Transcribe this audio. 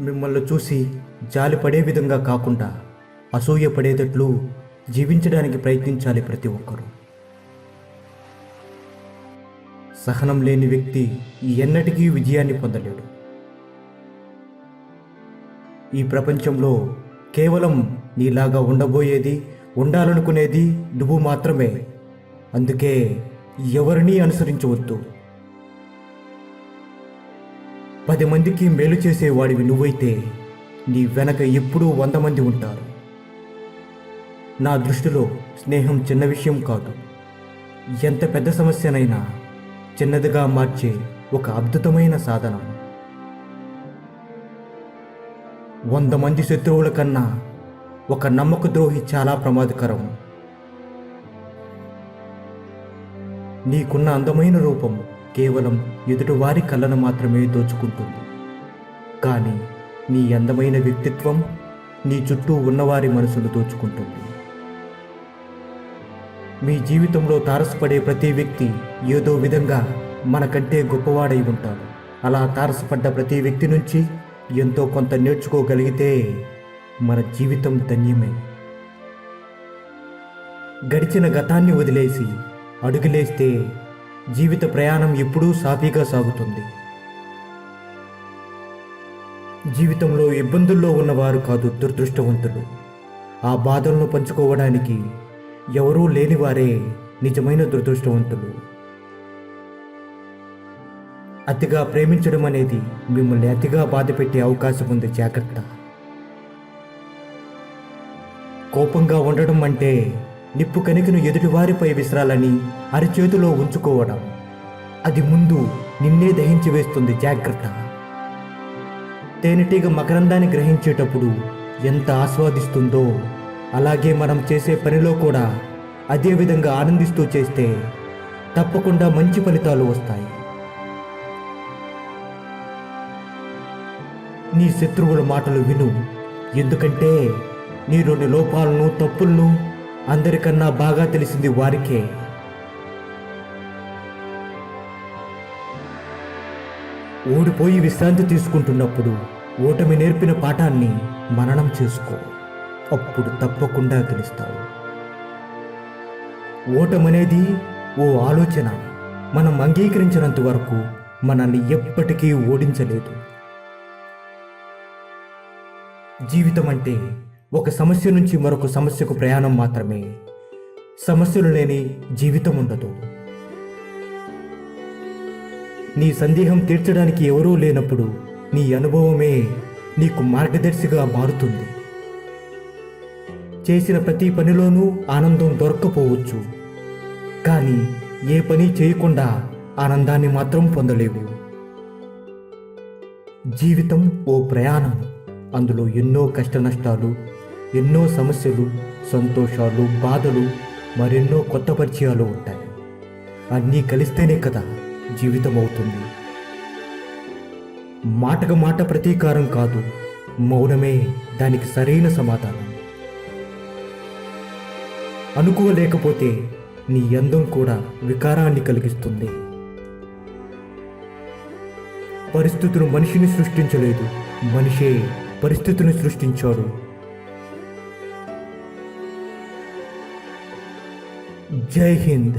మిమ్మల్ని చూసి జాలిపడే విధంగా కాకుండా అసూయపడేటట్లు జీవించడానికి ప్రయత్నించాలి ప్రతి ఒక్కరూ. సహనం లేని వ్యక్తి ఎన్నటికీ విజయాన్ని పొందలేడు. ఈ ప్రపంచంలో కేవలం నీలాగా ఉండబోయేది, ఉండాలనుకునేది నువ్వు మాత్రమే. అందుకే ఎవరినీ అనుసరించవద్దు. 10 మందికి మేలు చేసేవాడివి నువ్వైతే నీ వెనక ఎప్పుడూ 100 మంది ఉంటారు. నా దృష్టిలో స్నేహం చిన్న విషయం కాదు. ఎంత పెద్ద సమస్యనైనా చిన్నదిగా మార్చే ఒక అద్భుతమైన సాధనం. 100 మంది శత్రువుల కన్నా ఒక నమ్మక ద్రోహి చాలా ప్రమాదకరం. నీకున్న అందమైన రూపం కేవలం ఎదుటివారి కళ్ళను మాత్రమే దోచుకుంటుంది. కానీ నీ అందమైన వ్యక్తిత్వం నీ చుట్టూ ఉన్నవారి మనసును దోచుకుంటుంది. మీ జీవితంలో తారసపడే ప్రతి వ్యక్తి ఏదో విధంగా మనకంటే గొప్పవాడై ఉంటాడు. అలా తారసపడ్డ ప్రతి వ్యక్తి నుంచి ఎంతో కొంత నేర్చుకోగలిగితే మన జీవితం ధన్యమే. గడిచిన గతాన్ని వదిలేసి అడుగులేస్తే జీవిత ప్రయాణం ఎప్పుడూ సాఫీగా సాగుతుంది. జీవితంలో ఇబ్బందుల్లో ఉన్నవారు కాదు దురదృష్టవంతులు. ఆ బాధలను పంచుకోవడానికి ఎవరూ లేనివారే నిజమైన దురదృష్టవంతులు. అతిగా ప్రేమించడం అనేది మిమ్మల్ని అతిగా బాధపెట్టే అవకాశం ఉంది, జాగ్రత్త. కోపంగా ఉండడం అంటే నిప్పు కణికను ఎదుటివారిపై విసరాలని అరిచేతిలో ఉంచుకోవడం. అది ముందు నిన్నే దహించి వేస్తుంది, జాగ్రత్త. తేనెటీగ మకరందాన్ని గ్రహించేటప్పుడు ఎంత ఆస్వాదిస్తుందో అలాగే మనం చేసే పనిలో కూడా అదే విధంగా ఆనందిస్తూ చేస్తే తప్పకుండా మంచి ఫలితాలు వస్తాయి. నీ శత్రువుల మాటలు విను, ఎందుకంటే నీలోని లోపాలను, తప్పులను అందరికన్నా బాగా తెలిసింది వారికే. ఓడిపోయి విశ్రాంతి తీసుకుంటున్నప్పుడు ఓటమి నేర్పిన పాఠాన్ని మననం చేసుకో. అప్పుడు తప్పకుండా గెలుస్తావు. ఓటమనేది ఓ ఆలోచన. మనం అంగీకరించినంత వరకు మనల్ని ఎప్పటికీ ఓడించలేదు. జీవితం అంటే ఒక సమస్య నుంచి మరొక సమస్యకు ప్రయాణం మాత్రమే. సమస్యలు లేని జీవితం ఉండదు. నీ సందేహం తీర్చడానికి ఎవరూ లేనప్పుడు నీ అనుభవమే నీకు మార్గదర్శిగా మారుతుంది. చేసిన ప్రతి పనిలోనూ ఆనందం దొరక్కపోవచ్చు, కానీ ఏ పని చేయకుండా ఆనందాన్ని మాత్రం పొందలేవు. జీవితం ఓ ప్రయాణం. అందులో ఎన్నో కష్ట నష్టాలు, ఎన్నో సమస్యలు, సంతోషాలు, బాధలు, మరెన్నో కొత్త పరిచయాలు ఉంటాయి. అన్నీ కలిస్తేనే కదా జీవితం అవుతుంది. మాటకు మాట ప్రతీకారం కాదు, మౌనమే దానికి సరైన సమాధానం. అనుకోలేకపోతే నీ అందం కూడా వికారాన్ని కలిగిస్తుంది. పరిస్థితులు మనిషిని సృష్టించలేదు, మనిషే పరిస్థితిని సృష్టించాడు. జై హింద్.